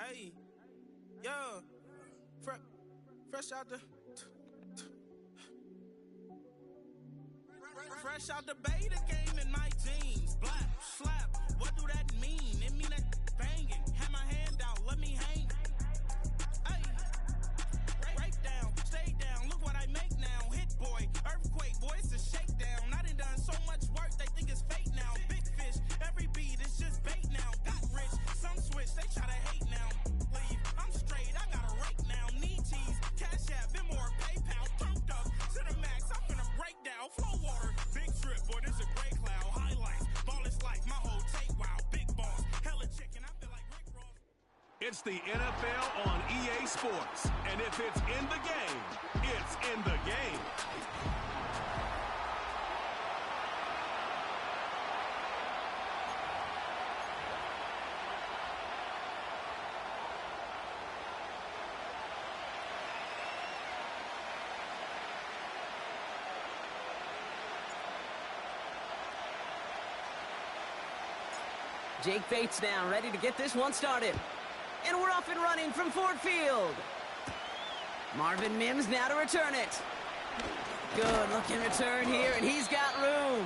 Hey, yeah, fresh out the beta game in my jeans. Black, slap, what do that mean? It mean that banging. Have my hand out, let me hang. Hey, break down, stay down, look what I make now. Hit boy, earthquake, boy, it's a shakedown. I done so much work, they think it's fake now. Big fish, every beat is just bait now. Got rich, some switch, they try to hate now. Leave, I'm straight, I got a rake now. Need cheese, cash app, Venmo or PayPal. Pumped up to the max, I'm gonna break down. Flow water, big trip, boy, this a gray cloud. Highlights, ball is life, my whole take wild. Big balls, hella chicken, I feel like Rick Ross. It's the NFL on EA Sports, and if it's in the game, it's in the game. Jake Bates now ready to get this one started. And we're off and running from Ford Field. Marvin Mims now to return it. Good looking return here, and he's got room.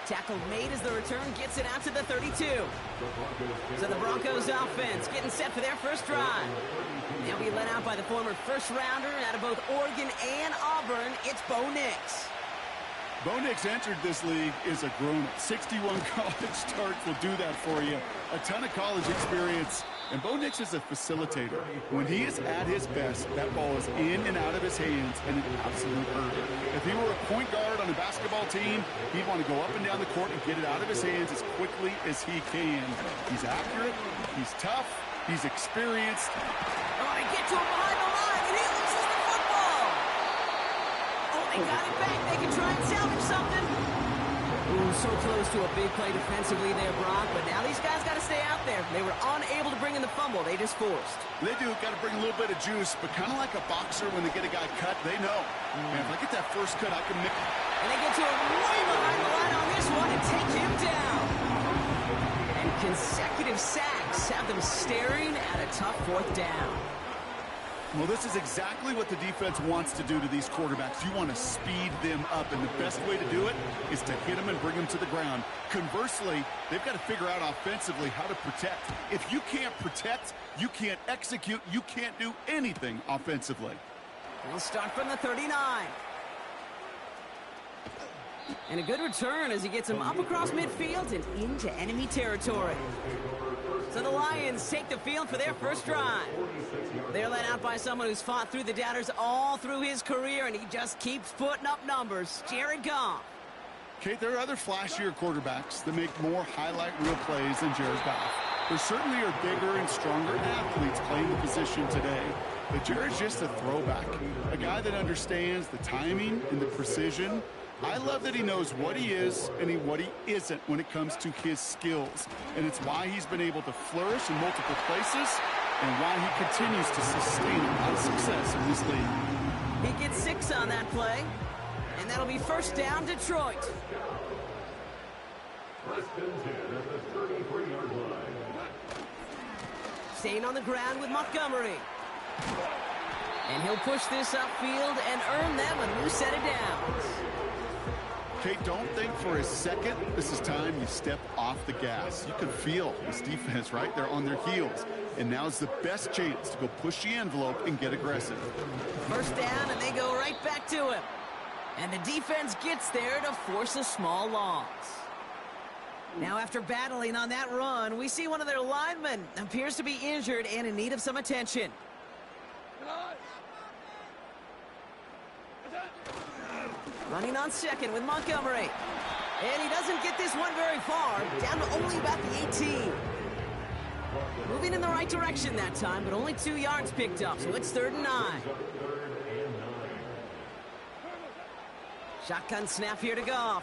Tackle made as the return gets it out to the 32. So the Broncos offense getting set for their first drive. They'll be led out by the former first rounder out of both Oregon and Auburn. It's Bo Nix. Bo Nix entered this league as a grown-up. 61 college starts will do that for you. A ton of college experience. And Bo Nix is a facilitator. When he is at his best, that ball is in and out of his hands, and an absolute hurt. If he were a point guard on a basketball team, he'd want to go up and down the court and get it out of his hands as quickly as he can. He's accurate, he's tough, he's experienced. Oh, they get to him behind the line, and he loses the football. Oh, they got it back. They can try and salvage something. Ooh, so close to a big play defensively there, Brock, but now these guys got to stay out there. They were unable to bring in the fumble. They just forced. They do. Got to bring a little bit of juice, but kind of like a boxer when they get a guy cut, they know. Man, if I get that first cut, I can make it. And they get to him way behind the line on this one and take him down. And consecutive sacks have them staring at a tough fourth down. Well, this is exactly what the defense wants to do to these quarterbacks. You want to speed them up, and the best way to do it is to hit them and bring them to the ground. Conversely, they've got to figure out offensively how to protect. If you can't protect, you can't execute, you can't do anything offensively. We'll start from the 39. And a good return as he gets him up across midfield and into enemy territory. So the Lions take the field for their first drive. They're led out by someone who's fought through the doubters all through his career, and he just keeps putting up numbers. Jared Goff. Kate, there are other flashier quarterbacks that make more highlight reel plays than Jared Goff. There certainly are bigger and stronger athletes playing the position today, but Jared's just a throwback, a guy that understands the timing and the precision. I love that he knows what he is and what he isn't when it comes to his skills. And it's why he's been able to flourish in multiple places and why he continues to sustain a lot of success in this league. He gets 6 on that play, and that'll be first down Detroit. Staying on the ground with Montgomery. And he'll push this upfield and earn them a new set of downs. Kate, don't think for a second this is time you step off the gas. You can feel this defense, right? They're on their heels. And now's the best chance to go push the envelope and get aggressive. First down, and they go right back to him. And the defense gets there to force a small loss. Now, after battling on that run, we see one of their linemen appears to be injured and in need of some attention. Running on second with Montgomery. And he doesn't get this one very far, down to only about the 18. Moving in the right direction that time, but only 2 yards picked up, so it's 3rd and 9. Shotgun snap here to Goff.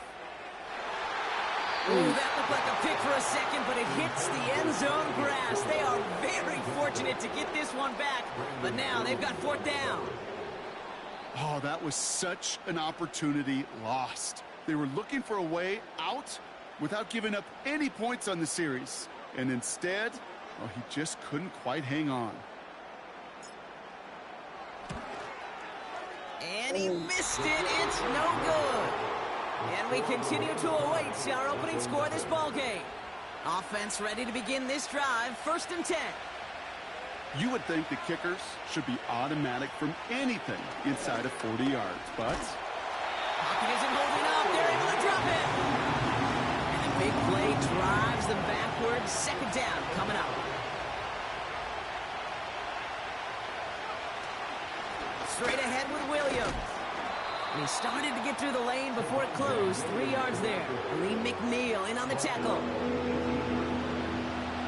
Ooh, that looked like a pick for a second, but it hits the end zone grass. They are very fortunate to get this one back, but now they've got 4th down. Oh, that was such an opportunity lost. They were looking for a way out without giving up any points on the series. And instead, Oh, he just couldn't quite hang on. And he missed it. It's no good. And we continue to await our opening score of this ball game. Offense ready to begin this drive. 1st and 10. You would think the kickers should be automatic from anything inside of 40 yards, but Pocket isn't holding up. They're able to drop it. And the big play drives them backwards. 2nd down coming up. Straight ahead with Williams. And he started to get through the lane before it closed. 3 yards there. Lee McNeil in on the tackle.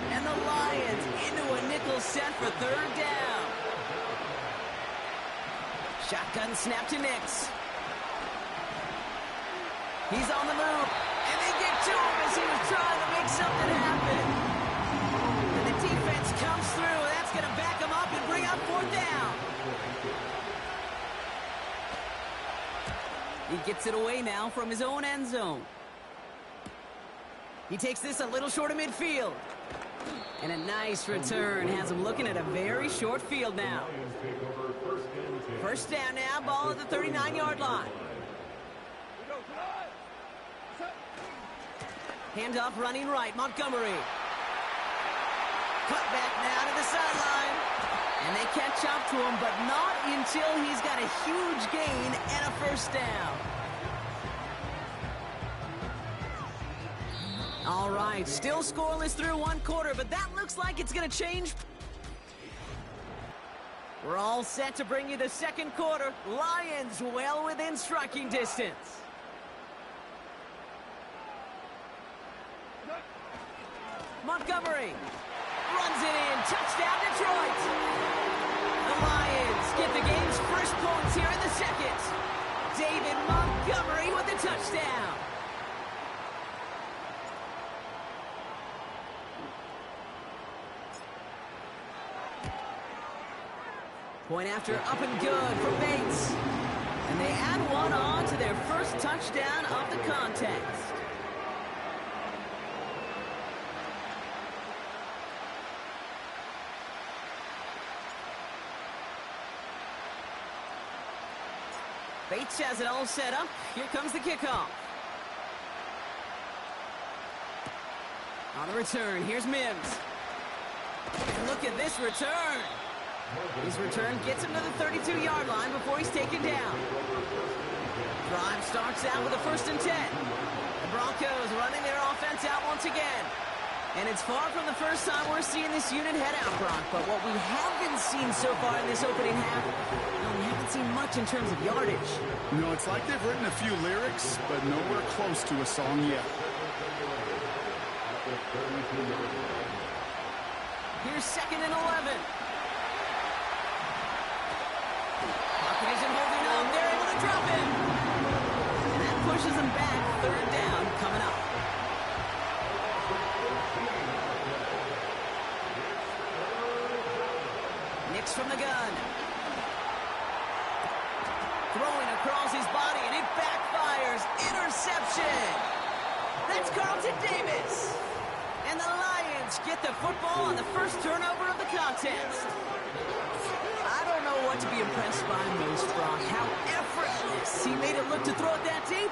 And the Lions into a nickel set for 3rd down. Shotgun snap to Nix. He's on the move. And they get to him as he was trying to make something happen. And the defense comes through. That's going to back him up and bring up 4th down. He gets it away now from his own end zone. He takes this a little short of midfield. And a nice return has him looking at a very short field now. 1st down now, ball at the 39-yard line. Handoff running right, Montgomery. Cut back now to the sideline. And they catch up to him, but not until he's got a huge gain and a 1st down. All right, still scoreless through 1 quarter, but that looks like it's going to change. We're all set to bring you the 2nd quarter. Lions well within striking distance. Montgomery runs it in. Touchdown, Detroit. The Lions get the game's first points here in the 2nd. David Montgomery with the touchdown. Point after up and good for Bates. And they add one on to their first touchdown of the contest. Bates has it all set up. Here comes the kickoff. On the return, here's Mims. And look at this return. His return gets him to the 32-yard line before he's taken down. Drive starts out with a 1st and 10. The Broncos running their offense out once again. And it's far from the first time we're seeing this unit head out, Brock. But what we haven't seen so far in this opening half, we haven't seen much in terms of yardage. no, it's like they've written a few lyrics, but nowhere close to a song yet. Here's 2nd and 11. Pocket isn't holding up. They're able to drop it. And that pushes them back. 3rd down coming up. Nix from the gun. Throwing across his body, and it backfires. Interception. That's Carlton Davis. And the Lions get the football on the first turnover of the contest. I don't know what to be impressed by most, Brock. How effortless he made it look to throw it that deep,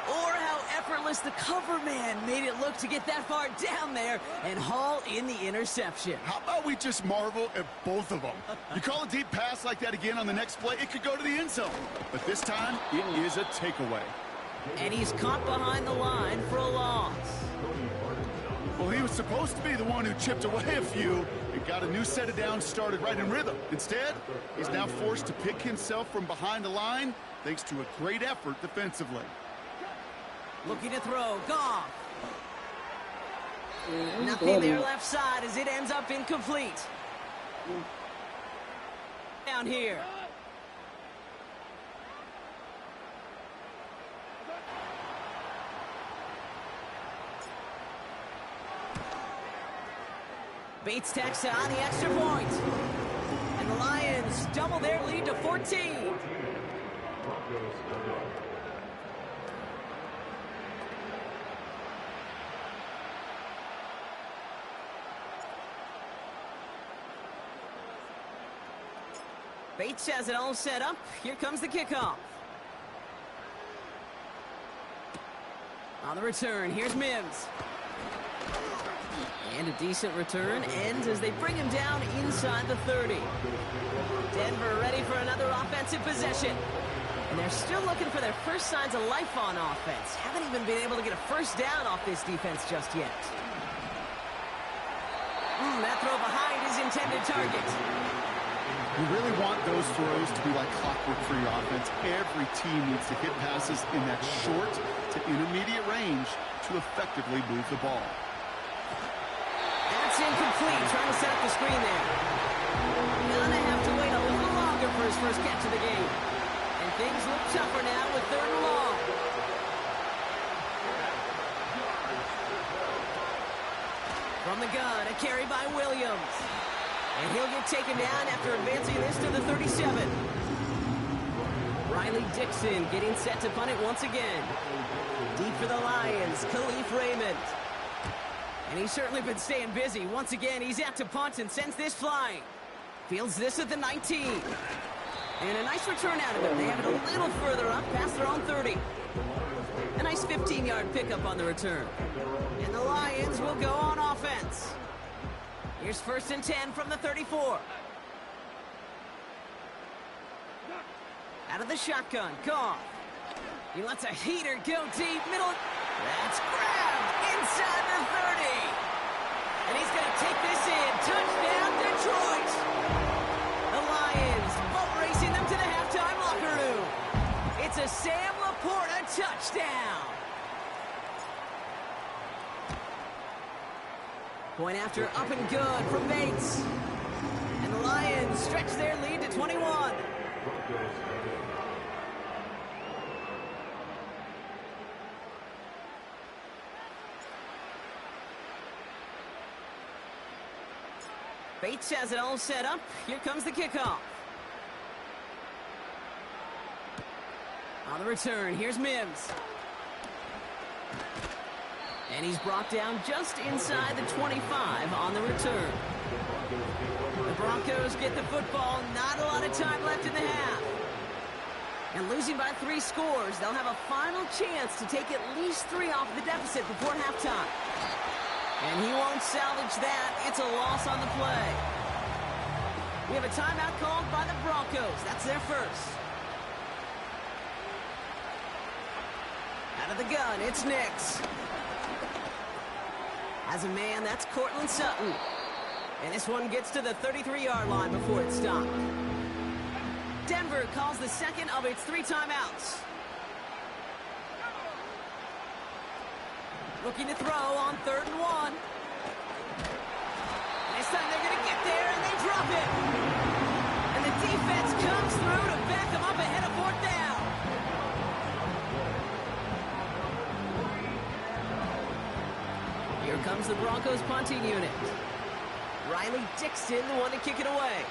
or how effortless the cover man made it look to get that far down there and haul in the interception. How about we just marvel at both of them? You call a deep pass like that again on the next play, it could go to the end zone. But this time, it is a takeaway. And he's caught behind the line for a loss. Well, he was supposed to be the one who chipped away a few and got a new set of downs started right in rhythm. Instead, he's now forced to pick himself from behind the line thanks to a great effort defensively. Looking to throw. Goff. Nothing there left side as it ends up incomplete. Down here. Bates tacks on the extra point. And the Lions double their lead to 14. Bates has it all set up. Here comes the kickoff. On the return, here's Mims. And a decent return ends as they bring him down inside the 30. Denver ready for another offensive possession. And they're still looking for their first signs of life on offense. Haven't even been able to get a first down off this defense just yet. That throw behind his intended target. You really want those throws to be like clockwork for your offense. Every team needs to hit passes in that short to intermediate range to effectively move the ball. That's incomplete. Trying to set up the screen there. Gonna have to wait a little longer for his first catch of the game. And things look tougher now with 3rd and long. From the gun, a carry by Williams. And he'll get taken down after advancing this to the 37. Riley Dixon getting set to punt it once again. Deep for the Lions, Khalif Raymond. And he's certainly been staying busy. Once again, he's out to punt and sends this flying. Fields this at the 19. And a nice return out of him. They have it a little further up past their own 30. A nice 15-yard pickup on the return. And the Lions will go on offense. Here's 1st and 10 from the 34. Out of the shotgun, Goff. He lets a heater go deep, middle. That's grabbed inside the 30. And he's going to take this in. Touchdown, Detroit. The Lions boat racing them to the halftime locker room. It's a Sam Laporta touchdown. Point after up and good from Bates. And the Lions stretch their lead to 21. Bates has it all set up. Here comes the kickoff. On the return, here's Mims. And he's brought down just inside the 25 on the return. The Broncos get the football. Not a lot of time left in the half. And losing by 3 scores, they'll have a final chance to take at least 3 off the deficit before halftime. And he won't salvage that. It's a loss on the play. We have a timeout called by the Broncos. That's their first. Out of the gun, it's Nix. As a man, that's Cortland Sutton. And this one gets to the 33-yard line before it's stopped. Denver calls the second of its 3 timeouts. Looking to throw on 3rd and 1. This time they're going to get there, and they drop it. And the defense comes through to back them up ahead of 4th down. Here comes the Broncos punting unit. Riley Dixon, the one to kick it away.